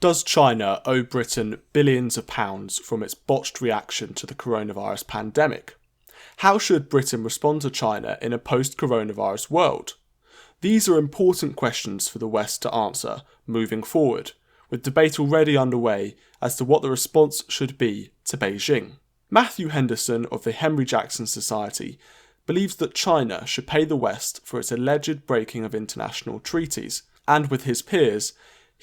Does China owe Britain billions of pounds from its botched reaction to the coronavirus pandemic? How should Britain respond to China in a post-coronavirus world? These are important questions for the West to answer moving forward, with debate already underway as to what the response should be to Beijing. Matthew Henderson of the Henry Jackson Society believes that China should pay the West for its alleged breaking of international treaties, and with his peers,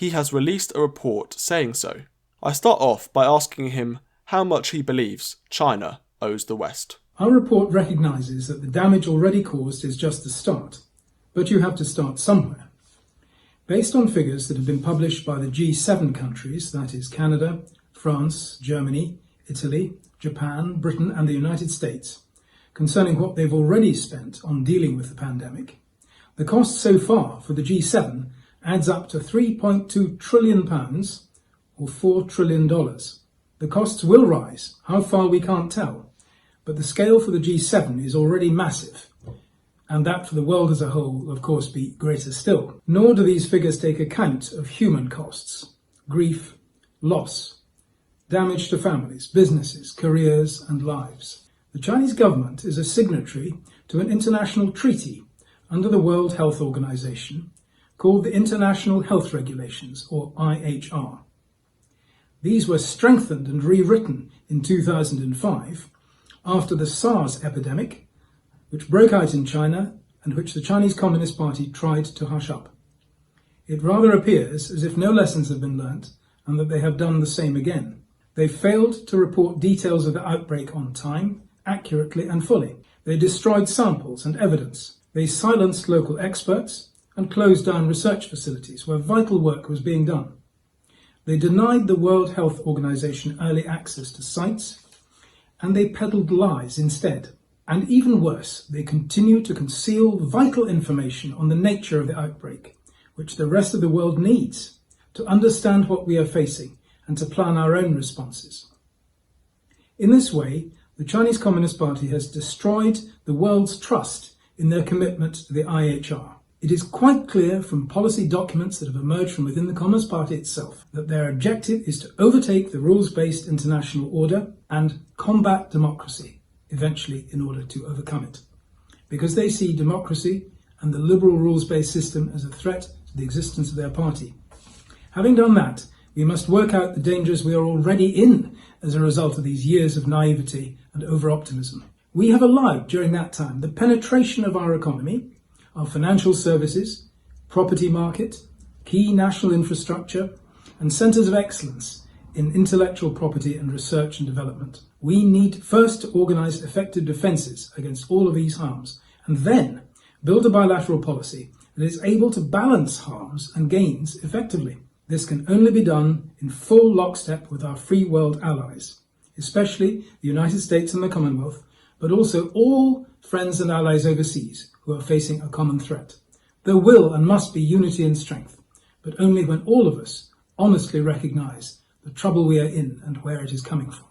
he has released a report saying so. I start off by asking him how much he believes China owes the West. Our report recognises that the damage already caused is just the start, but you have to start somewhere. Based on figures that have been published by the G7 countries, that is Canada, France, Germany, Italy, Japan, Britain and the United States, concerning what they've already spent on dealing with the pandemic, the cost so far for the G7 adds up to £3.2 trillion or $4 trillion. The costs will rise, how far we can't tell, but the scale for the G7 is already massive, and that for the world as a whole will of course be greater still. Nor do these figures take account of human costs, grief, loss, damage to families, businesses, careers and lives. The Chinese government is a signatory to an international treaty under the World Health Organization called the International Health Regulations, or IHR. These were strengthened and rewritten in 2005 after the SARS epidemic, which broke out in China and which the Chinese Communist Party tried to hush up. It rather appears as if no lessons have been learnt and that they have done the same again. They failed to report details of the outbreak on time, accurately and fully. They destroyed samples and evidence. They silenced local experts and closed down research facilities where vital work was being done. They denied the World Health Organization early access to sites, and they peddled lies instead. And even worse, they continue to conceal vital information on the nature of the outbreak, which the rest of the world needs to understand what we are facing and to plan our own responses. In this way, the Chinese Communist Party has destroyed the world's trust in their commitment to the IHR. It is quite clear from policy documents that have emerged from within the Communist Party itself that their objective is to overtake the rules-based international order and combat democracy, eventually in order to overcome it, because they see democracy and the liberal rules-based system as a threat to the existence of their party. Having done that, we must work out the dangers we are already in as a result of these years of naivety and over-optimism. We have allowed during that time the penetration of our economy, our financial services, property market, key national infrastructure and centres of excellence in intellectual property and research and development. We need first to organise effective defences against all of these harms and then build a bilateral policy that is able to balance harms and gains effectively. This can only be done in full lockstep with our free world allies, especially the United States and the Commonwealth, but also all friends and allies overseas who are facing a common threat. There will and must be unity and strength, but only when all of us honestly recognise the trouble we are in and where it is coming from.